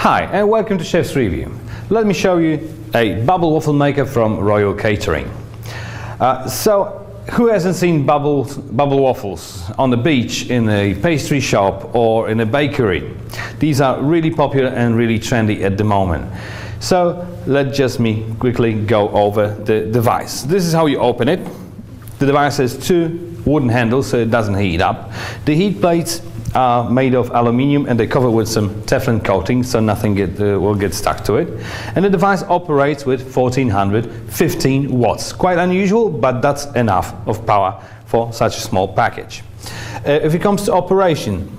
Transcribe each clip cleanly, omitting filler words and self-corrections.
Hi and welcome to Chef's Review. Let me show you a bubble waffle maker from Royal Catering. So who hasn't seen bubble waffles on the beach, in a pastry shop or in a bakery? These are really popular and really trendy at the moment. So let's just quickly go over the device. This is how you open it. The device has two wooden handles so it doesn't heat up. The heat plates are made of aluminium and they cover with some Teflon coating so nothing will get stuck to it. And the device operates with 1415 watts. Quite unusual, but that's enough of power for such a small package. If it comes to operation,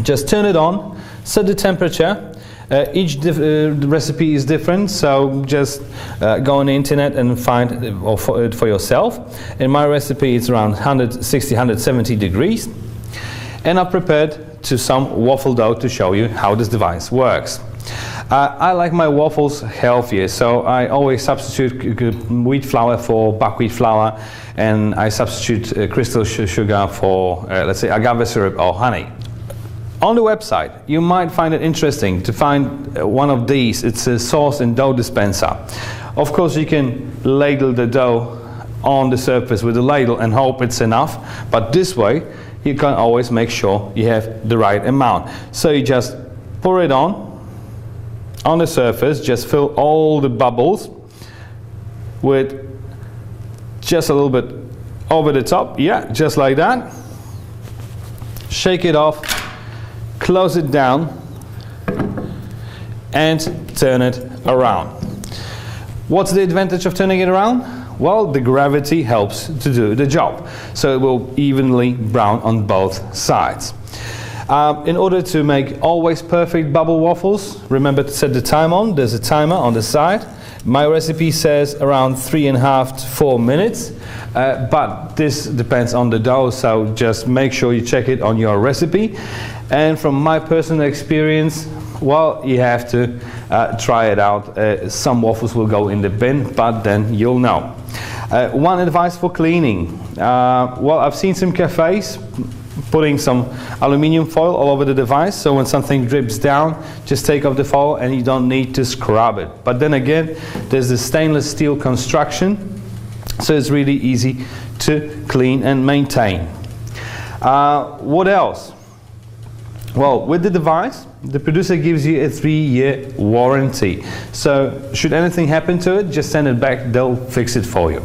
just turn it on, set the temperature. Each recipe is different, so just go on the internet and find it for yourself. In my recipe it's around 160-170 degrees. And I've prepared some waffle dough to show you how this device works. I like my waffles healthier, so I always substitute wheat flour for buckwheat flour, and I substitute crystal sugar for, let's say, agave syrup or honey. On the website, you might find it interesting to find one of these. It's a sauce and dough dispenser. Of course, you can ladle the dough on the surface with a ladle and hope it's enough, but this way, you can always make sure you have the right amount. So you just pour it on the surface, just fill all the bubbles with just a little bit over the top, yeah, just like that. Shake it off, close it down and turn it around. What's the advantage of turning it around? Well, the gravity helps to do the job, so it will evenly brown on both sides. In order to make always perfect bubble waffles, remember to set the time on. There's a timer on the side. My recipe says around 3.5 to 4 minutes, but this depends on the dough, so just make sure you check it on your recipe. And from my personal experience, well, you have to try it out. Some waffles will go in the bin, but then you'll know. One advice for cleaning. Well, I've seen some cafes putting some aluminium foil all over the device, so when something drips down, just take off the foil and you don't need to scrub it. But then again, there's the stainless steel construction, so it's really easy to clean and maintain. What else? Well, with the device, the producer gives you a 3-year warranty. So should anything happen to it, just send it back, they'll fix it for you.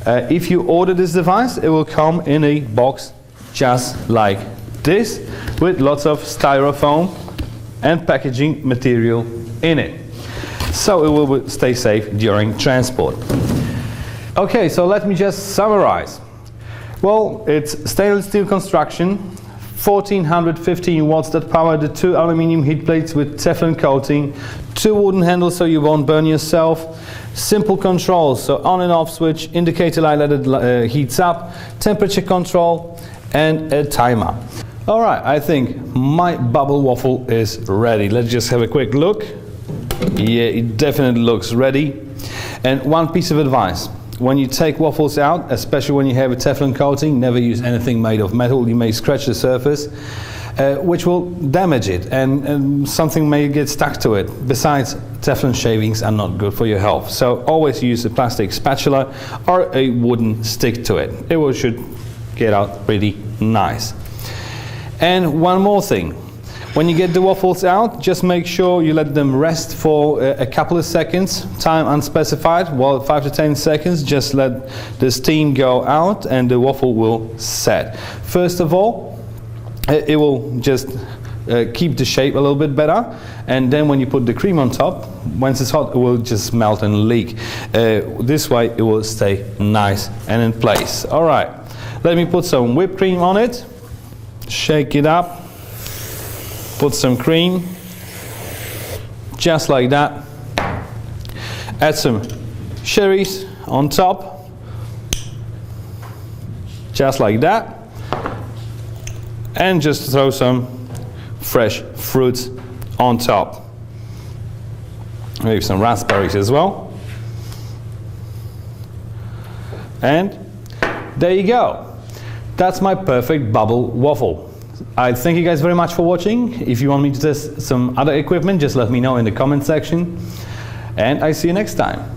If you order this device, it will come in a box just like this, with lots of styrofoam and packaging material in it. So it will stay safe during transport. Okay, so let me just summarize. Well, it's stainless steel construction, 1415 watts that power the two aluminium heat plates with Teflon coating, two wooden handles so you won't burn yourself, simple controls, so on and off switch, indicator light that it heats up, temperature control, and a timer. Alright, I think my bubble waffle is ready. Let's just have a quick look. Yeah, it definitely looks ready. And one piece of advice. When you take waffles out, especially when you have a Teflon coating, never use anything made of metal. You may scratch the surface, which will damage it, and something may get stuck to it. Besides, Teflon shavings are not good for your health. So always use a plastic spatula or a wooden stick to it. It should get out pretty nice. And one more thing. When you get the waffles out, just make sure you let them rest for a couple of seconds, time unspecified, well, 5 to 10 seconds, just let the steam go out and the waffle will set. First of all, it will just keep the shape a little bit better, and then when you put the cream on top, once it's hot, it will just melt and leak. This way it will stay nice and in place. Alright, let me put some whipped cream on it, shake it up. Put some cream, just like that. Add some cherries on top, just like that. And just throw some fresh fruits on top. Maybe some raspberries as well. And there you go. That's my perfect bubble waffle. I thank you guys very much for watching. If you want me to test some other equipment, just let me know in the comment section. And I see you next time.